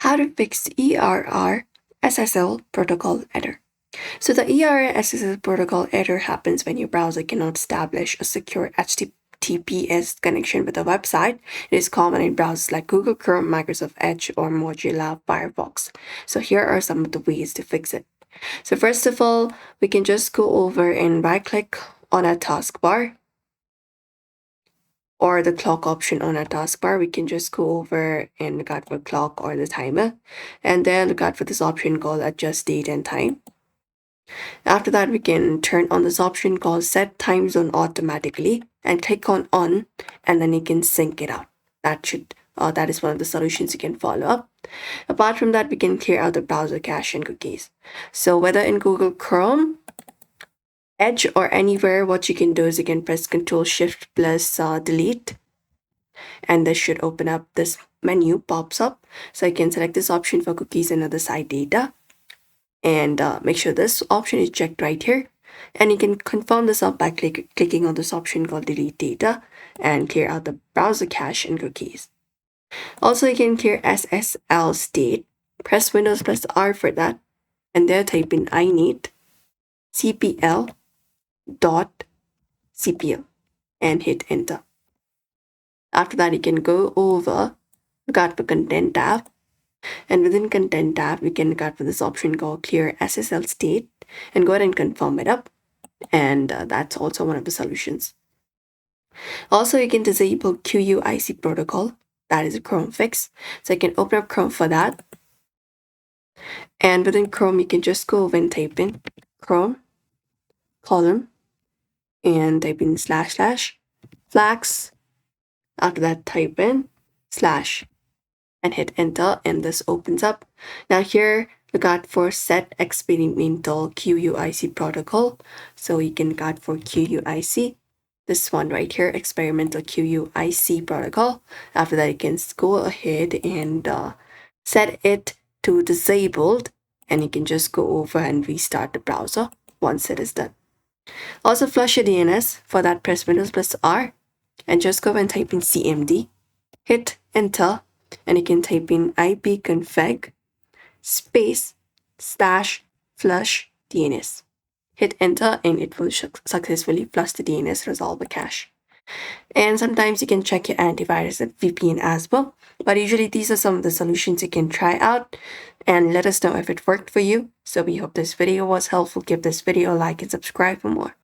how to fix Err Ssl protocol error. So the Err Ssl protocol error happens when your browser cannot establish a secure HTTPS connection with a website. It is common in browsers like Google Chrome, Microsoft Edge, or Mozilla Firefox. So here are some of the ways to fix it. So first of all, we can just go over and right-click on a taskbar, or the clock option on our taskbar. We can just go over and look out for clock or the timer, and then look out for this option called adjust date and time. After that, we can turn on this option called set time zone automatically and click on and then you can sync it out. That is one of the solutions you can follow up. Apart from that, we can clear out the browser cache and cookies. So whether in Google Chrome, Edge, or anywhere, what you can do is you can press Ctrl Shift plus delete, and this should open up this menu pops up. So you can select this option for cookies and other site data, and make sure this option is checked right here. And you can confirm this up by clicking on this option called delete data and clear out the browser cache and cookies. Also, you can clear SSL state. Press Windows plus R for that, and there type in init cpl.cpl and hit enter. After that, you can go over, look out for content tab, and within content tab, we can look out for this option called clear SSL state and go ahead and confirm it up. And that's also one of the solutions. Also, you can disable QUIC protocol. That is a Chrome fix. So you can open up Chrome for that. And within Chrome, you can just go over and type in Chrome column and type in / flags. After that, type in / and hit enter, and this opens up. Now here, look out for set experimental QUIC protocol. So you can look out for QUIC, this one right here, experimental QUIC protocol. After that, you can go ahead and set it to disabled, and you can just go over and restart the browser once it is done. Also, flush your DNS. For that, press Windows plus R and just go and type in cmd, hit enter, and you can type in ipconfig space / flush DNS. Hit enter and it will successfully flush the DNS, resolve the cache. And sometimes you can check your antivirus and VPN as well. But usually these are some of the solutions you can try out, and let us know if it worked for you. So we hope this video was helpful. Give this video a like and subscribe for more.